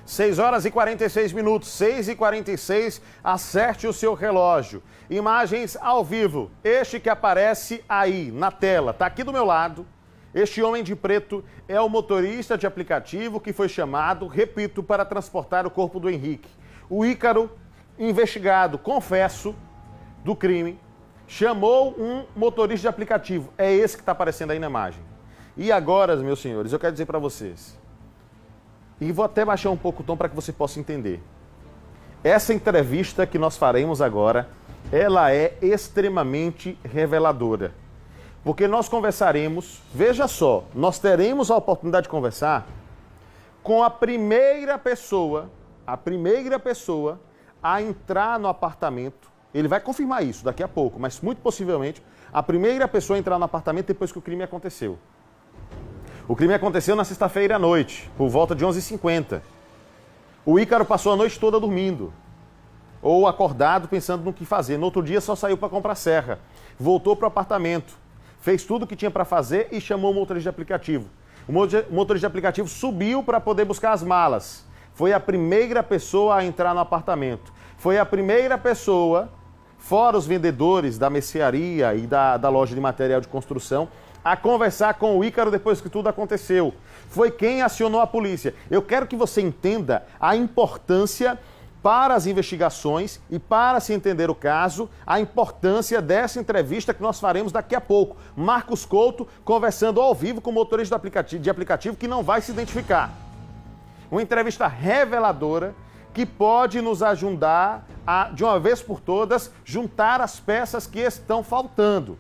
6 horas e 46 minutos, 6h46, acerte o seu relógio. Imagens ao vivo, este que aparece aí na tela, tá aqui do meu lado. Este homem de preto é o motorista de aplicativo que foi chamado, repito, para transportar o corpo do Henrique. O Ícaro, investigado, confesso, do crime, chamou um motorista de aplicativo. É esse que está aparecendo aí na imagem. E agora, meus senhores, eu quero dizer para vocês, e vou até baixar um pouco o tom para que você possa entender. Essa entrevista que nós faremos agora, ela é extremamente reveladora. Porque nós conversaremos, veja só, nós teremos a oportunidade de conversar com a primeira pessoa a entrar no apartamento. Ele vai confirmar isso daqui a pouco, mas muito possivelmente a primeira pessoa a entrar no apartamento depois que o crime aconteceu. O crime aconteceu na sexta-feira à noite, por volta de 11h50. O Ícaro passou a noite toda dormindo, ou acordado pensando no que fazer. No outro dia só saiu para comprar serra. Voltou para o apartamento, fez tudo o que tinha para fazer e chamou o motorista de aplicativo. O motorista de aplicativo subiu para poder buscar as malas. Foi a primeira pessoa a entrar no apartamento. Foi a primeira pessoa, fora os vendedores da mercearia e da loja de material de construção, a conversar com o Ícaro depois que tudo aconteceu. Foi quem acionou a polícia. Eu quero que você entenda a importância para as investigações e para se entender o caso, a importância dessa entrevista que nós faremos daqui a pouco. Marcos Couto conversando ao vivo com o motorista de aplicativo que não vai se identificar. Uma entrevista reveladora que pode nos ajudar a, de uma vez por todas, juntar as peças que estão faltando.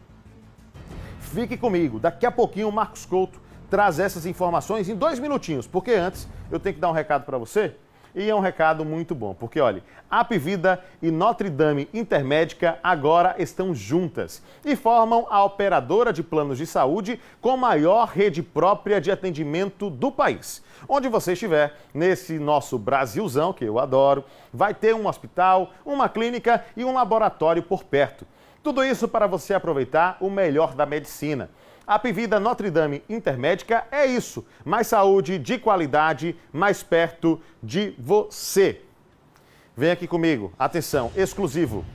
Fique comigo, daqui a pouquinho o Marcos Couto traz essas informações em 2 minutinhos, porque antes eu tenho que dar um recado para você, e é um recado muito bom, porque olha, Apvida e Notre Dame Intermédica agora estão juntas e formam a operadora de planos de saúde com maior rede própria de atendimento do país. Onde você estiver, nesse nosso Brasilzão, que eu adoro, vai ter um hospital, uma clínica e um laboratório por perto. Tudo isso para você aproveitar o melhor da medicina. A Apvida Notre Dame Intermédica é isso, mais saúde de qualidade, mais perto de você. Vem aqui comigo, atenção, exclusivo.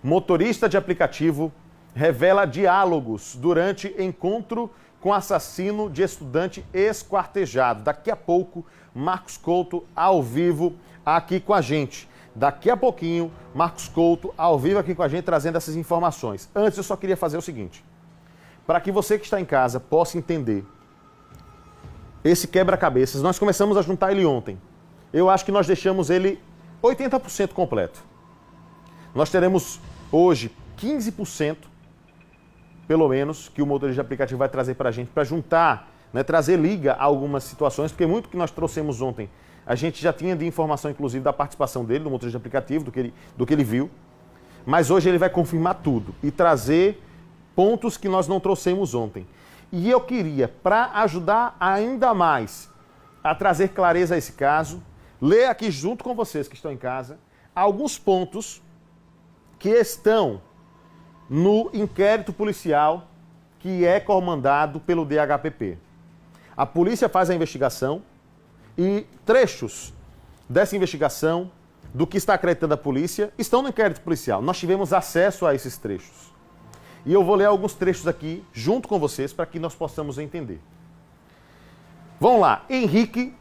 Motorista de aplicativo revela diálogos durante encontro com assassino de estudante esquartejado. Daqui a pouco, Marcos Couto ao vivo aqui com a gente. Daqui a pouquinho, Marcos Couto ao vivo aqui com a gente trazendo essas informações. Antes, eu só queria fazer o seguinte. Para que você que está em casa possa entender esse quebra-cabeças, nós começamos a juntar ele ontem. Eu acho que nós deixamos ele 80% completo. Nós teremos hoje 15%, pelo menos, que o motorista de aplicativo vai trazer para a gente, para juntar, né, trazer liga a algumas situações, porque muito que nós trouxemos ontem, a gente já tinha de informação, inclusive, da participação dele, do motorista de aplicativo, do que ele viu. Mas hoje ele vai confirmar tudo e trazer pontos que nós não trouxemos ontem. E eu queria, para ajudar ainda mais a trazer clareza a esse caso, ler aqui junto com vocês que estão em casa, alguns pontos que estão no inquérito policial que é comandado pelo DHPP. A polícia faz a investigação e trechos dessa investigação, do que está acreditando a polícia, estão no inquérito policial. Nós tivemos acesso a esses trechos. E eu vou ler alguns trechos aqui, junto com vocês, para que nós possamos entender. Vamos lá. Henrique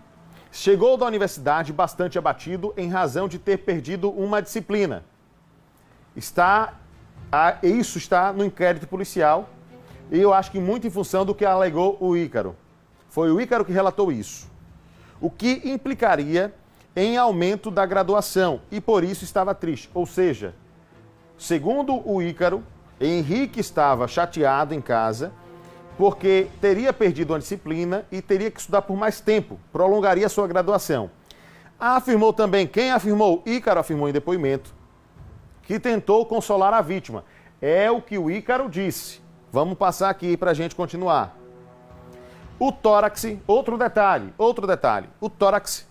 chegou da universidade bastante abatido em razão de ter perdido uma disciplina. Isso está no inquérito policial e eu acho que muito em função do que alegou o Ícaro. Foi o Ícaro que relatou isso. O que implicaria em aumento da graduação e por isso estava triste. Ou seja, segundo o Ícaro, Henrique estava chateado em casa porque teria perdido uma disciplina e teria que estudar por mais tempo, prolongaria sua graduação. Afirmou também, quem afirmou? Ícaro afirmou em depoimento, que tentou consolar a vítima. É o que o Ícaro disse. Vamos passar aqui para a gente continuar. O tórax, outro detalhe, o tórax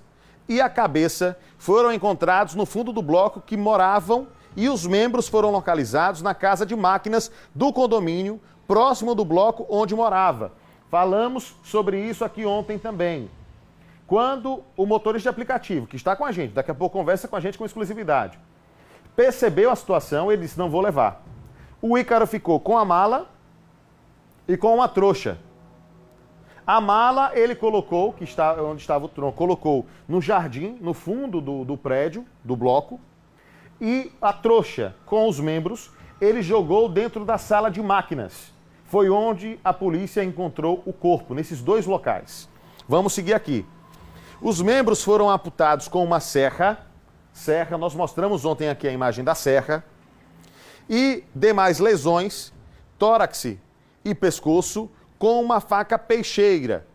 e a cabeça foram encontrados no fundo do bloco que moravam e os membros foram localizados na casa de máquinas do condomínio, próximo do bloco onde morava. Falamos sobre isso aqui ontem também. quando o motorista de aplicativo, que está com a gente, daqui a pouco conversa com a gente com exclusividade, percebeu a situação, ele disse, não vou levar. O Ícaro ficou com a mala e com uma trouxa. A mala ele colocou, onde estava o tronco, colocou no jardim, no fundo do prédio, do bloco, e a trouxa com os membros ele jogou dentro da sala de máquinas. Foi onde a polícia encontrou o corpo, nesses dois locais. Vamos seguir aqui. Os membros foram amputados com uma serra, nós mostramos ontem aqui a imagem da serra, e demais lesões, tórax e pescoço, com uma faca peixeira.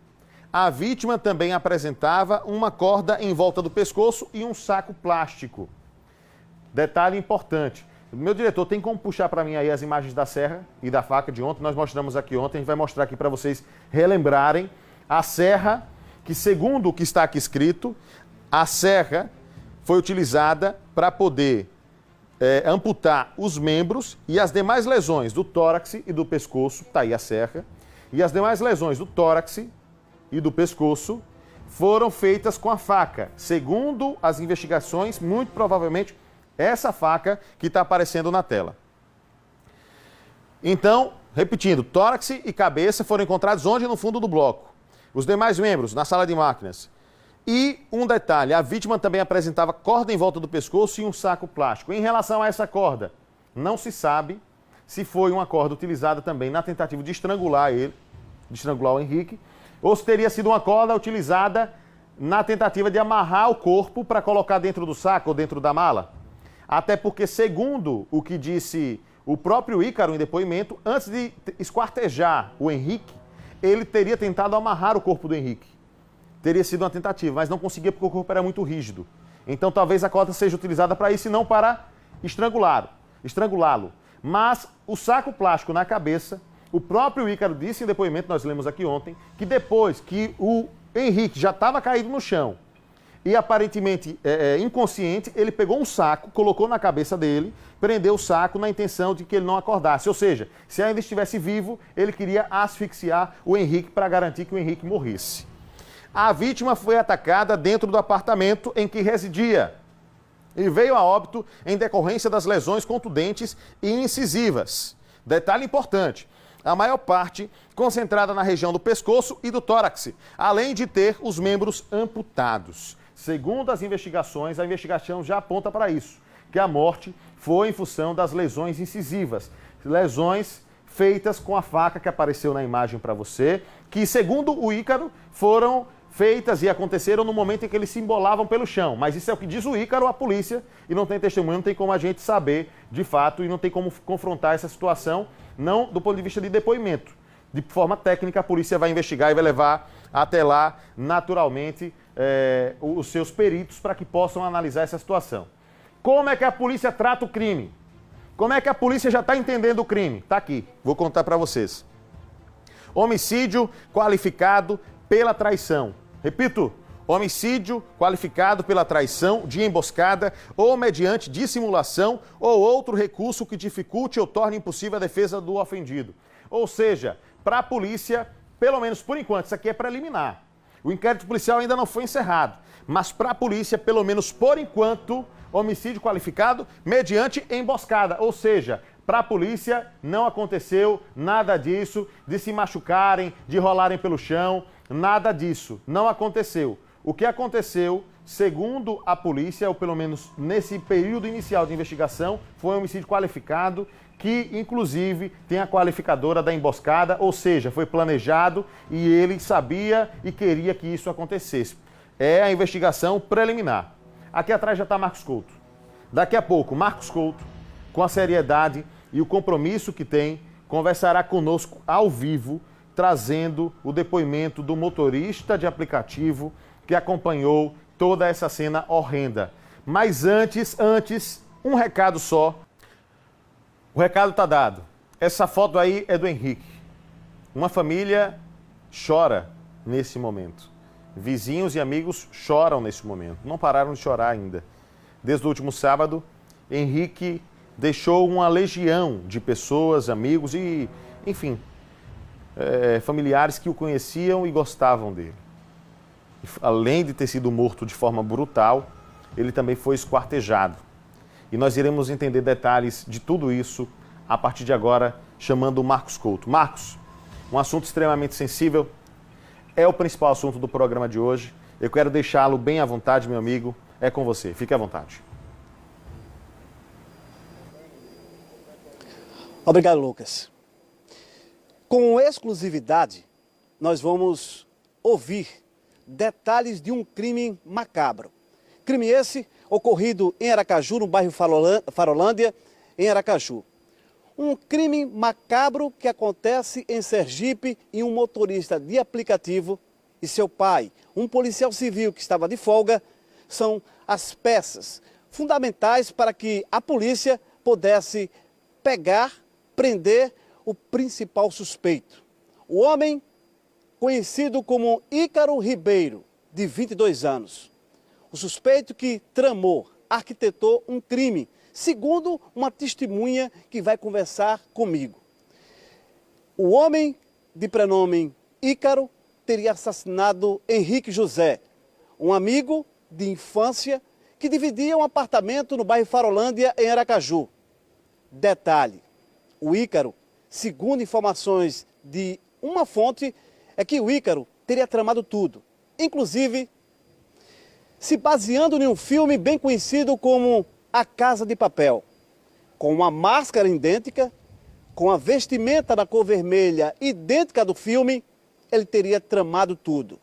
A vítima também apresentava uma corda em volta do pescoço e um saco plástico. Detalhe importante. Meu diretor, tem como puxar para mim aí as imagens da serra e da faca de ontem? Nós mostramos aqui ontem, a gente vai mostrar aqui para vocês relembrarem. A serra, que segundo o que está aqui escrito, a serra foi utilizada para poder amputar os membros e as demais lesões do tórax e do pescoço, tá aí a serra, e as demais lesões do tórax e do pescoço foram feitas com a faca. Segundo as investigações, muito provavelmente essa faca que está aparecendo na tela. Então, repetindo, tórax e cabeça foram encontrados onde? No fundo do bloco. Os demais membros, na sala de máquinas. E um detalhe, a vítima também apresentava corda em volta do pescoço e um saco plástico. Em relação a essa corda, não se sabe se foi uma corda utilizada também na tentativa de estrangular ele, de estrangular o Henrique, ou se teria sido uma corda utilizada na tentativa de amarrar o corpo para colocar dentro do saco ou dentro da mala. Até porque, segundo o que disse o próprio Ícaro em depoimento, antes de esquartejar o Henrique, ele teria tentado amarrar o corpo do Henrique. Teria sido uma tentativa, mas não conseguia porque o corpo era muito rígido. Então talvez a corda seja utilizada para isso e não para estrangulá-lo. Mas o saco plástico na cabeça, o próprio Ícaro disse em depoimento, nós lemos aqui ontem, que depois que o Henrique já estava caído no chão e aparentemente inconsciente, ele pegou um saco, colocou na cabeça dele, prendeu o saco na intenção de que ele não acordasse. Ou seja, se ainda estivesse vivo, ele queria asfixiar o Henrique para garantir que o Henrique morresse. A vítima foi atacada dentro do apartamento em que residia e veio a óbito em decorrência das lesões contundentes e incisivas. Detalhe importante, a maior parte concentrada na região do pescoço e do tórax, além de ter os membros amputados. Segundo as investigações, a investigação já aponta para isso, que a morte foi em função das lesões incisivas, lesões feitas com a faca que apareceu na imagem para você, que segundo o Ícaro foram feitas e aconteceram no momento em que eles se embolavam pelo chão. Mas isso é o que diz o Ícaro, a polícia, e não tem testemunho, não tem como a gente saber de fato e não tem como confrontar essa situação, não do ponto de vista de depoimento. De forma técnica, a polícia vai investigar e vai levar até lá, naturalmente, os seus peritos para que possam analisar essa situação. Como é que a polícia trata o crime? Como é que a polícia já está entendendo o crime? Está aqui, vou contar para vocês. Homicídio qualificado pela traição. Repito, homicídio qualificado pela traição de emboscada ou mediante dissimulação ou outro recurso que dificulte ou torne impossível a defesa do ofendido. Ou seja, para a polícia, pelo menos por enquanto, isso aqui é preliminar. O inquérito policial ainda não foi encerrado, mas para a polícia, pelo menos por enquanto, homicídio qualificado mediante emboscada. Ou seja, para a polícia não aconteceu nada disso, de se machucarem, de rolarem pelo chão, nada disso. Não aconteceu. O que aconteceu, segundo a polícia, ou pelo menos nesse período inicial de investigação, foi um homicídio qualificado, que inclusive tem a qualificadora da emboscada, ou seja, foi planejado e ele sabia e queria que isso acontecesse. É a investigação preliminar. Aqui atrás já está Marcos Couto. Daqui a pouco, Marcos Couto, com a seriedade e o compromisso que tem, conversará conosco ao vivo, trazendo o depoimento do motorista de aplicativo que acompanhou toda essa cena horrenda. Mas antes, um recado só. O recado está dado. Essa foto aí é do Henrique. Uma família chora nesse momento. Vizinhos e amigos choram nesse momento. Não pararam de chorar ainda. Desde o último sábado, Henrique deixou uma legião de pessoas, amigos e, enfim, familiares que o conheciam e gostavam dele. além de ter sido morto de forma brutal, ele também foi esquartejado. E nós iremos entender detalhes de tudo isso a partir de agora, chamando o Marcos Couto. Marcos, um assunto extremamente sensível, é o principal assunto do programa de hoje. Eu quero deixá-lo bem à vontade, meu amigo. É com você, fique à vontade. Obrigado, Lucas. Com exclusividade, nós vamos ouvir detalhes de um crime macabro. Crime esse ocorrido em Aracaju, no bairro Farolândia, em Aracaju. Um crime macabro que acontece em Sergipe em um motorista de aplicativo e seu pai, um policial civil que estava de folga, são as peças fundamentais para que a polícia pudesse pegar, prender o principal suspeito. O homem conhecido como Ícaro Ribeiro, de 22 anos. O suspeito que tramou, arquitetou um crime, segundo uma testemunha que vai conversar comigo. O homem de prenome Ícaro teria assassinado Henrique José, um amigo de infância que dividia um apartamento no bairro Farolândia, em Aracaju. Detalhe, o Ícaro, segundo informações de uma fonte, é que o Ícaro teria tramado tudo, inclusive se baseando em um filme bem conhecido como A Casa de Papel, com uma máscara idêntica, com a vestimenta da cor vermelha idêntica do filme, ele teria tramado tudo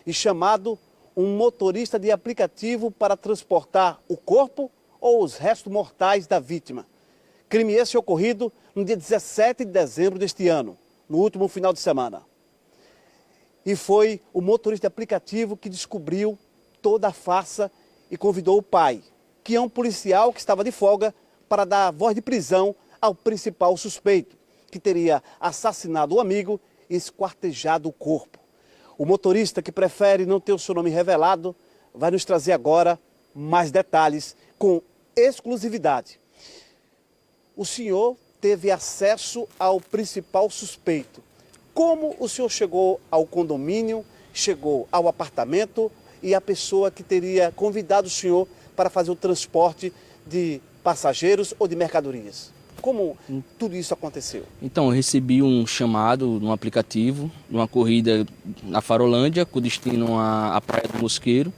e chamado um motorista de aplicativo para transportar o corpo ou os restos mortais da vítima. Crime esse ocorrido no dia 17 de dezembro deste ano, no último final de semana. E foi o motorista de aplicativo que descobriu toda a farsa e convidou o pai, que é um policial que estava de folga, para dar voz de prisão ao principal suspeito, que teria assassinado o amigo e esquartejado o corpo. O motorista, que prefere não ter o seu nome revelado, vai nos trazer agora mais detalhes com exclusividade. O senhor teve acesso ao principal suspeito. Como o senhor chegou ao condomínio, chegou ao apartamento e a pessoa que teria convidado o senhor para fazer o transporte de passageiros ou de mercadorias? Como tudo isso aconteceu? Então, eu recebi um chamado no aplicativo, de uma corrida na Farolândia, com destino à Praia do Mosqueiro.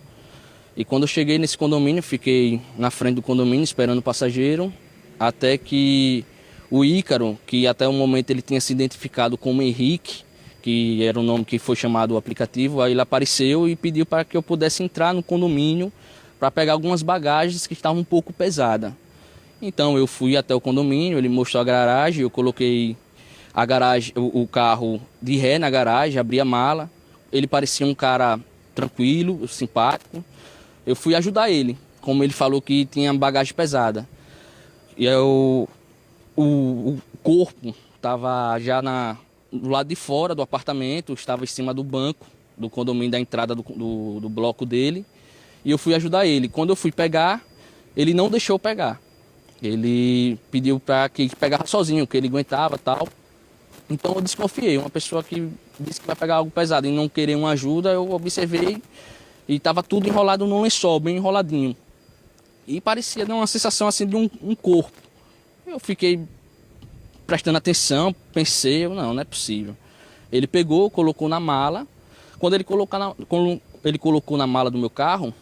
E quando eu cheguei nesse condomínio, fiquei na frente do condomínio esperando o passageiro, até que o Ícaro, que até o momento ele tinha se identificado como Henrique, que era o nome que foi chamado o aplicativo, aí ele apareceu e pediu para que eu pudesse entrar no condomínio para pegar algumas bagagens que estavam um pouco pesadas. Então eu fui até o condomínio, ele mostrou a garagem, eu coloquei a garagem, o carro de ré na garagem, abri a mala. Ele parecia um cara tranquilo, simpático. Eu fui ajudar ele, como ele falou que tinha bagagem pesada. E o corpo estava já do lado de fora do apartamento, estava em cima do banco do condomínio, da entrada do bloco dele. E eu fui ajudar ele. Quando eu fui pegar, ele não deixou pegar. Ele pediu para que pegasse sozinho, que ele aguentava e tal. Então eu desconfiei. Uma pessoa que disse que vai pegar algo pesado e não querer uma ajuda, eu observei e estava tudo enrolado num lençol, bem enroladinho. E parecia dar uma sensação assim de um corpo. Eu fiquei prestando atenção, pensei, não é possível. Ele pegou, colocou na mala. Quando ele colocou na mala do meu carro,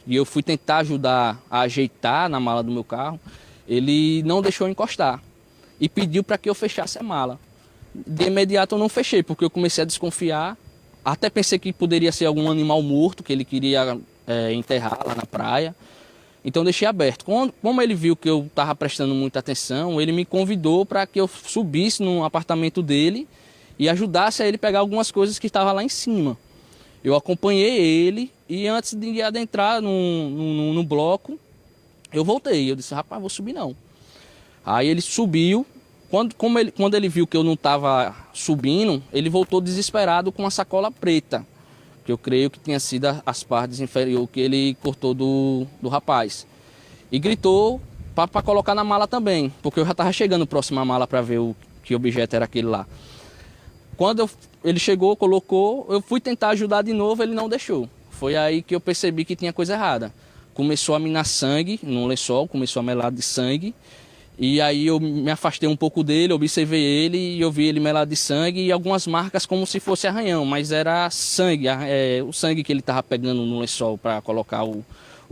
e eu fui tentar ajudar a ajeitar na mala do meu carro, ele não deixou encostar e pediu para que eu fechasse a mala. De imediato eu não fechei, porque eu comecei a desconfiar. Até pensei que poderia ser algum animal morto que ele queria enterrar lá na praia. Então deixei aberto. Como ele viu que eu estava prestando muita atenção, ele me convidou para que eu subisse no apartamento dele e ajudasse a ele pegar algumas coisas que estavam lá em cima. Eu acompanhei ele e antes de adentrar no bloco, eu voltei. Eu disse, rapaz, vou subir não. Aí ele subiu. Quando ele viu que eu não estava subindo, ele voltou desesperado com uma sacola preta, que eu creio que tinha sido as partes inferiores que ele cortou do rapaz. E gritou para colocar na mala também, porque eu já estava chegando próximo à mala para ver que objeto era aquele lá. Quando ele chegou, colocou, eu fui tentar ajudar de novo, ele não deixou. Foi aí que eu percebi que tinha coisa errada. Começou a minar sangue no lençol, começou a melar de sangue. E aí eu me afastei um pouco dele, observei ele e eu vi ele melado de sangue e algumas marcas como se fosse arranhão, mas era sangue, o sangue que ele estava pegando no lençol para colocar o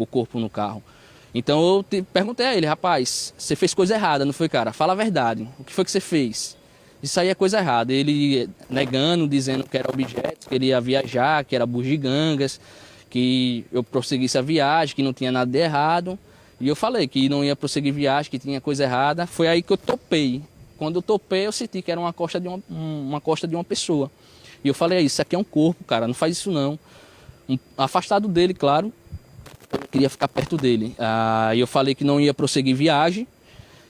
corpo no carro. Então eu perguntei a ele, rapaz, você fez coisa errada, não foi, cara? Fala a verdade, o que foi que você fez? Isso aí é coisa errada. Ele negando, dizendo que era objeto, que ele ia viajar, que era bugigangas, que eu prosseguisse a viagem, que não tinha nada de errado. E eu falei que não ia prosseguir viagem, que tinha coisa errada. Foi aí que eu topei. Quando eu topei, eu senti que era uma costa de uma pessoa. E eu falei, isso aqui é um corpo, cara, não faz isso não. Afastado dele, claro, eu queria ficar perto dele. Aí eu falei que não ia prosseguir viagem,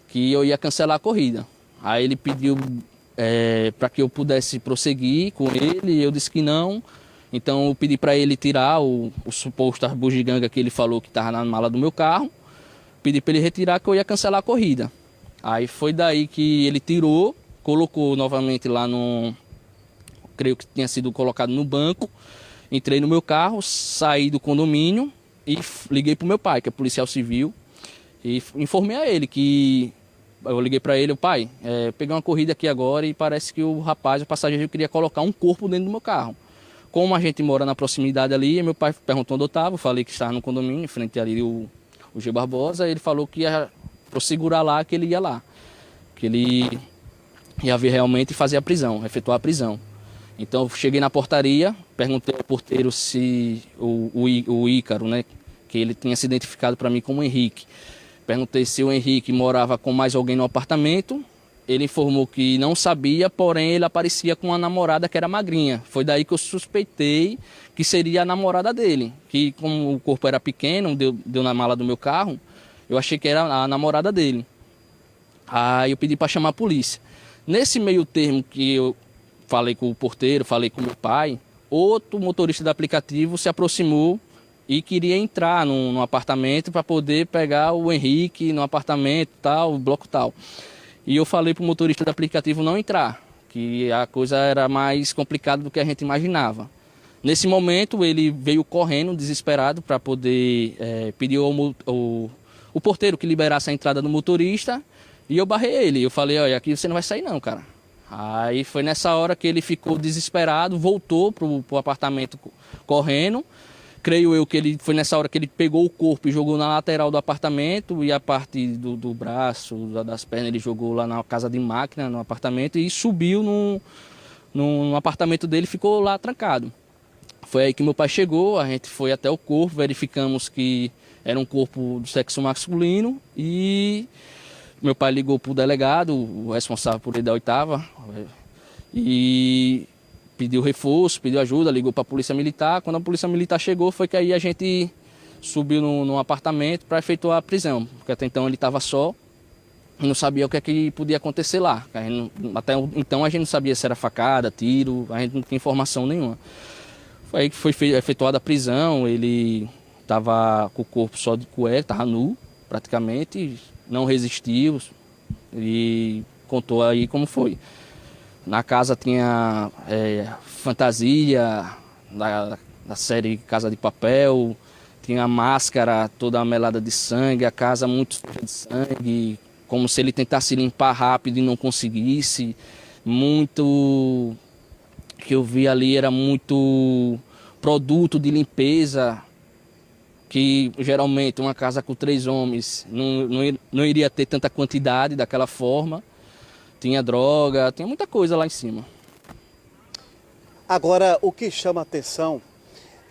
que eu ia cancelar a corrida. Aí ele pediu para que eu pudesse prosseguir com ele, eu disse que não. Então eu pedi para ele tirar o suposto bugiganga que ele falou que estava na mala do meu carro. Pedi para ele retirar que eu ia cancelar a corrida. Aí foi daí que ele tirou, colocou novamente lá no... Creio que tinha sido colocado no banco. Entrei no meu carro, saí do condomínio e liguei para o meu pai, que é policial civil. E informei a ele que... Eu liguei para ele, pai, peguei uma corrida aqui agora e parece que o passageiro queria colocar um corpo dentro do meu carro. Como a gente mora na proximidade ali, meu pai perguntou onde eu estava, eu falei que estava no condomínio, em frente ali o G. Barbosa, ele falou que ia segurar lá, que ele ia lá. Que ele ia ver realmente e fazer a prisão, efetuar a prisão. Então eu cheguei na portaria, perguntei ao porteiro se o Ícaro, né, que ele tinha se identificado para mim como Henrique. Perguntei se o Henrique morava com mais alguém no apartamento. Ele informou que não sabia, porém ele aparecia com uma namorada que era magrinha. Foi daí que eu suspeitei que seria a namorada dele. Que como o corpo era pequeno, deu na mala do meu carro, eu achei que era a namorada dele. Aí eu pedi para chamar a polícia. Nesse meio termo que eu falei com o porteiro, falei com meu pai, outro motorista do aplicativo se aproximou e queria entrar no apartamento para poder pegar o Henrique no apartamento, tal, bloco tal. E eu falei para o motorista do aplicativo não entrar, que a coisa era mais complicada do que a gente imaginava. Nesse momento ele veio correndo, desesperado, para poder pedir o porteiro que liberasse a entrada do motorista, e eu barrei ele. Eu falei, olha, aqui você não vai sair não, cara. Aí foi nessa hora que ele ficou desesperado, voltou para o apartamento correndo. Creio eu que ele foi nessa hora que ele pegou o corpo e jogou na lateral do apartamento, e a parte do braço, das pernas, ele jogou lá na casa de máquina, no apartamento, e subiu no apartamento dele e ficou lá trancado. Foi aí que meu pai chegou, a gente foi até o corpo, verificamos que era um corpo do sexo masculino, e meu pai ligou para o delegado, o responsável por ele da 8ª, e pediu reforço, pediu ajuda, ligou para a polícia militar. Quando a polícia militar chegou, foi que aí a gente subiu no apartamento para efetuar a prisão, porque até então ele estava só e não sabia o que é que podia acontecer lá. Até então a gente não sabia se era facada, tiro, a gente não tinha informação nenhuma. Foi aí que foi efetuada a prisão, ele estava com o corpo só de cueca, estava nu praticamente, não resistiu e contou aí como foi. Na casa tinha fantasia da série Casa de Papel, tinha a máscara toda melada de sangue, a casa muito suja de sangue, como se ele tentasse limpar rápido e não conseguisse. Muito que eu vi ali era muito produto de limpeza, que geralmente uma casa com 3 homens não iria ter tanta quantidade daquela forma. Tinha droga, tinha muita coisa lá em cima. Agora, o que chama a atenção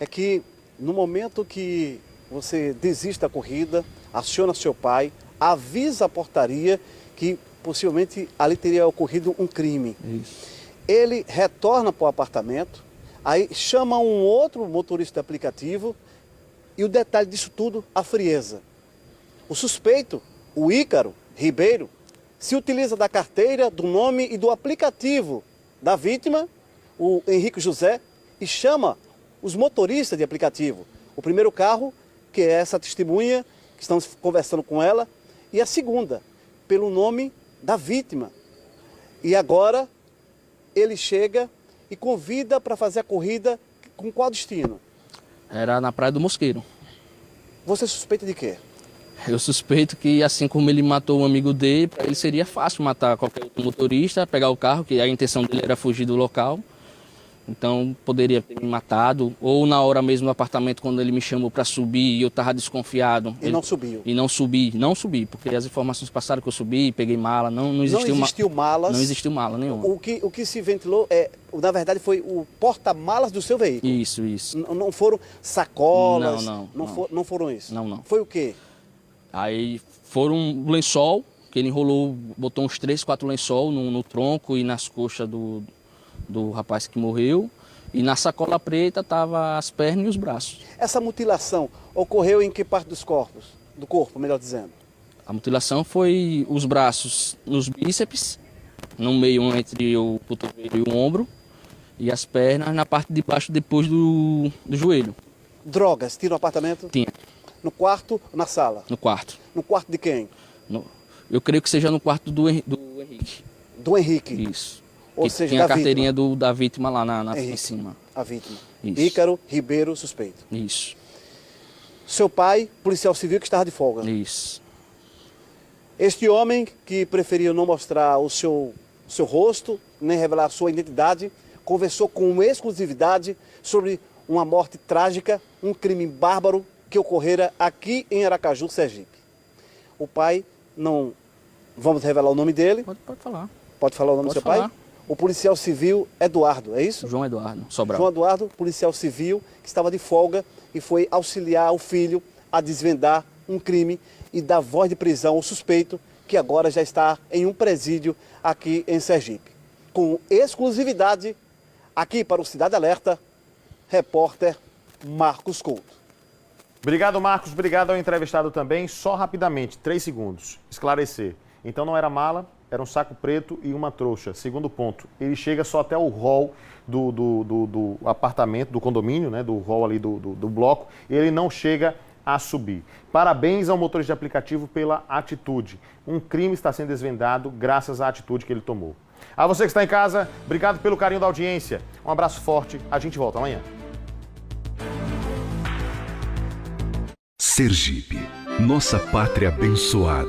é que no momento que você desiste da corrida, aciona seu pai, avisa a portaria que possivelmente ali teria ocorrido um crime. Isso. Ele retorna para o apartamento, aí chama um outro motorista de aplicativo e o detalhe disso tudo, a frieza. O suspeito, o Ícaro Ribeiro, se utiliza da carteira, do nome e do aplicativo da vítima, o Henrique José, e chama os motoristas de aplicativo. O primeiro carro, que é essa testemunha, que estamos conversando com ela, e a segunda, pelo nome da vítima. E agora, ele chega e convida para fazer a corrida com qual destino? Era na Praia do Mosqueiro. Você suspeita de quê? Eu suspeito que, assim como ele matou um amigo dele, para ele seria fácil matar qualquer outro motorista, pegar o carro, que a intenção dele era fugir do local. Então, poderia ter me matado. Ou na hora mesmo no apartamento, quando ele me chamou para subir e eu estava desconfiado. E não subiu? E não subi, porque as informações passaram que eu subi, peguei mala, não existiu malas? Não existiu mala nenhuma. O que se ventilou, na verdade, foi o porta-malas do seu veículo? Isso. Não foram sacolas? Não foram isso? Não. Foi o quê? Aí foram um lençol, que ele enrolou, botou uns 3, 4 lençol no tronco e nas coxas do rapaz que morreu. E na sacola preta tava as pernas e os braços. Essa mutilação ocorreu em que parte dos corpos? Do corpo, melhor dizendo? A mutilação foi os braços nos bíceps, no meio entre o cotovelo e o ombro, e as pernas na parte de baixo depois do joelho. Drogas, tinha no apartamento? Tinha. No quarto ou na sala? No quarto. No quarto de quem? Eu creio que seja no quarto do Henrique. Do Henrique? Isso. Ou que seja, tinha a da carteirinha da vítima lá em Henrique, cima. a vítima. Isso. Ícaro Ribeiro, suspeito. Isso. Seu pai, policial civil que estava de folga. Isso. Este homem que preferiu não mostrar o seu rosto, nem revelar sua identidade, conversou com exclusividade sobre uma morte trágica, um crime bárbaro que ocorrera aqui em Aracaju, Sergipe. O pai, não vamos revelar o nome dele. Pode falar. Pode falar o nome do seu pai? O policial civil Eduardo, é isso? João Eduardo Sobral. João Eduardo, policial civil, que estava de folga e foi auxiliar o filho a desvendar um crime e dar voz de prisão ao suspeito, que agora já está em um presídio aqui em Sergipe. Com exclusividade, aqui para o Cidade Alerta, repórter Marcos Couto. Obrigado, Marcos. Obrigado ao entrevistado também. Só rapidamente, 3 segundos, esclarecer. Então não era mala, era um saco preto e uma trouxa. Segundo ponto, ele chega só até o hall do apartamento, do condomínio, né, do hall ali do bloco, e ele não chega a subir. Parabéns ao motorista de aplicativo pela atitude. Um crime está sendo desvendado graças à atitude que ele tomou. A você que está em casa, obrigado pelo carinho da audiência. Um abraço forte, a gente volta amanhã. Sergipe, nossa pátria abençoada.